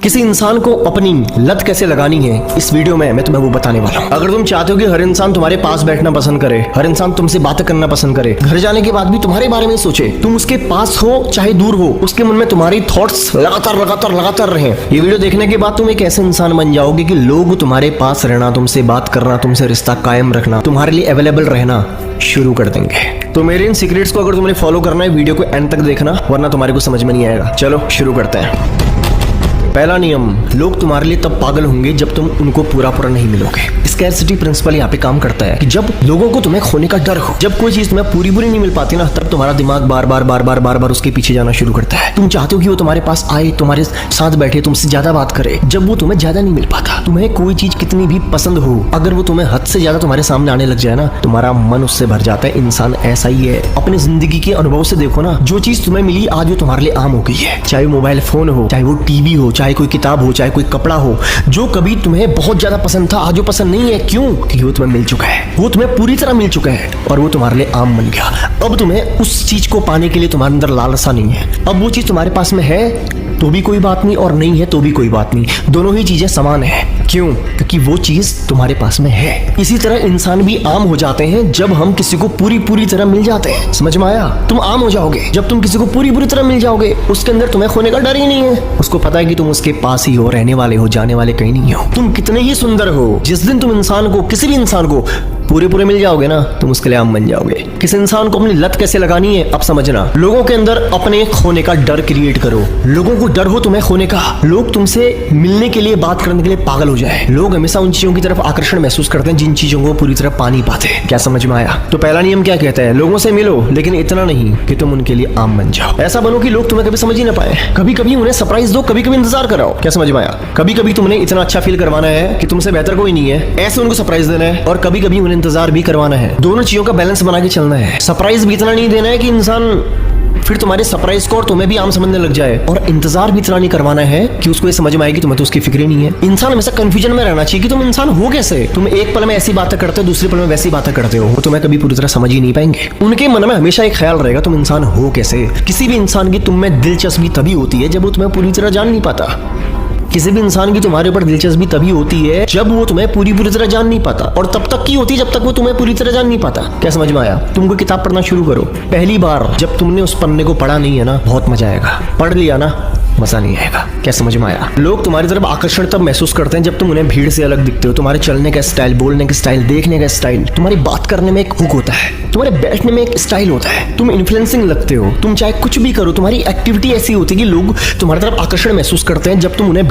किसी इंसान को अपनी लत कैसे लगानी है, इस वीडियो में मैं तुम्हें वो बताने वाला हूँ। अगर तुम चाहते हो कि हर इंसान तुम्हारे पास बैठना पसंद करे, हर इंसान तुमसे बातें करना पसंद करे, घर जाने के बाद भी तुम्हारे बारे में सोचे, तुम उसके पास हो चाहे दूर हो, उसके मन में तुम्हारी थॉट्स लगातार रहे, ये वीडियो देखने के बाद तुम एक ऐसे इंसान बन जाओगे कि लोग तुम्हारे पास रहना, तुमसे बात करना, तुमसे रिश्ता कायम रखना, तुम्हारे लिए अवेलेबल रहना शुरू कर देंगे। तो मेरे इन सीक्रेट्स को अगर तुमने फॉलो करना है, वीडियो को एंड तक देखना, वरना तुम्हारे को समझ में नहीं आएगा। चलो शुरू करते हैं। पहला नियम, लोग तुम्हारे लिए तब पागल होंगे जब तुम उनको पूरा नहीं मिलोगे। स्कैरसिटी प्रिंसिपल यहाँ पे काम करता है कि जब लोगों को तुम्हें खोने का डर हो, जब कोई चीज तुम्हें पूरी नहीं मिल पाती ना, तब तुम्हारा दिमाग बार बार उसके पीछे जाना शुरू करता है। तुम चाहते हो कि वो तुम्हारे पास आए, तुम्हारे साथ बैठे, तुमसे ज्यादा बात करे। जब वो तुम्हें ज्यादा नहीं मिल पाता, तुम्हें कोई चीज कितनी भी पसंद हो, अगर वो तुम्हें हद से ज्यादा तुम्हारे सामने आने लग जाए ना, तुम्हारा मन उससे भर जाता है। इंसान ऐसा ही है। अपनी जिंदगी के अनुभव से देखो ना, जो चीज तुम्हें मिली आज वो तुम्हारे लिए आम हो गई है। चाहे वो मोबाइल फोन हो, चाहे वो टीवी हो, चाहे कोई किताब हो, चाहे कोई कपड़ा हो, जो कभी तुम्हें बहुत ज्यादा पसंद था आज वो पसंद नहीं है। क्यों? क्योंकि वो तुम्हें मिल चुका है, वो तुम्हें पूरी तरह मिल चुका है और वो तुम्हारे लिए आम बन गया। अब तुम्हें उस चीज को पाने के लिए तुम्हारे अंदर लालसा नहीं है। अब वो चीज तुम्हारे पास में है तो भी कोई बात नहीं और नहीं है तो भी कोई बात नहीं, दोनों ही चीजें समान है। क्यों? क्योंकि वो चीज तुम्हारे पास में है। इसी तरह इंसान भी आम हो जाते हैं जब हम किसी को पूरी तरह मिल जाते हैं। समझ में आया? तुम आम हो जाओगे जब तुम किसी को पूरी तरह मिल जाओगे, उसके अंदर तुम्हें खोने का डर ही नहीं है। उसको पता है कि तुम उसके पास ही हो, रहने वाले हो, जाने वाले कहीं नहीं हो। तुम कितने ही सुंदर हो, जिस दिन तुम इंसान को, किसी भी इंसान को पूरे मिल जाओगे ना, तुम उसके लिए आम बन जाओगे। किसी इंसान को अपनी लत कैसे लगानी है अब समझना। लोगों के अंदर अपने खोने का डर क्रिएट करो। लोगों को डर हो तुम्हें खोने का। लोग तुमसे मिलने के लिए, बात करने के लिए पागल हो जाए। लोग हमेशा उन चीजों की तरफ आकर्षण महसूस करते हैं जिन चीजों को पूरी तरह पा नहीं पाते। क्या समझ में आया? तो पहला नियम क्या कहता है? लोगों से मिलो, लेकिन इतना नहीं कि तुम उनके लिए आम बन जाओ। ऐसा बनो कि लोग तुम्हें कभी समझ ही ना पाए। कभी उन्हें सरप्राइज दो, कभी इंतजार कराओ। क्या समझ में आया? कभी तुमने इतना अच्छा फील करवाना है कि तुमसे बेहतर कोई नहीं है, ऐसे उनको सरप्राइज देना है, और कभी उन्हें इंतजार भी करवाना है। दोनों चीजों का बैलेंस बना के चलना है। सरप्राइज भी इतना नहीं देना है कि इंसान फिर तुम्हारे सरप्राइज को और तुम्हें भी आम समझने लग जाए, और इंतजार भी इतना नहीं करवाना है कि उसको ये समझ में आएगी तुम्हें तो उसकी फिक्र नहीं है। इंसान हमेशा कंफ्यूजन में रहना चाहिए कि तुम इंसान हो कैसे। तुम एक पल में ऐसी बातें करते हो, दूसरे पल में वैसी बातें करते हो, वो तुम्हें कभी पूरी तरह समझ ही नहीं पाएंगे। उनके मन में हमेशा एक ख्याल रहेगा तुम इंसान हो कैसे। किसी भी इंसान की तुम में दिलचस्पी तभी होती है जब वो तुम्हें पूरी तरह जान नहीं पाता। किसी भी इंसान की तुम्हारे ऊपर दिलचस्पी तभी होती है जब वो तुम्हें पूरी तरह जान नहीं पाता, और तब तक की होती है जब तक वो तुम्हें पूरी तरह जान नहीं पाता। क्या समझ में आया? तुम कोई किताब पढ़ना शुरू करो, पहली बार जब तुमने उस पन्ने को पढ़ा नहीं है ना, बहुत मजा आएगा। पढ़ लिया ना, मजा नहीं आएगा। क्या समझ में आया? लोग तुम्हारी तरफ आकर्षण तब महसूस करते हैं जब तुम उन्हें भीड़ से अलग दिखते हो। तुम्हारे चलने का स्टाइल, बोलने का स्टाइल, देखने का स्टाइल, तुम्हारी बात करने में एक हुक होता है, तुम्हारे बैठने में एक स्टाइल होता है, तुम इन्फ्लुएंसिंग लगते हो। तुम चाहे कुछ भी करो, तुम्हारी एक्टिविटी ऐसी होती है कि लोग तुम्हारी तरफ आकर्षण महसूस करते हैं जब तुम उन्हें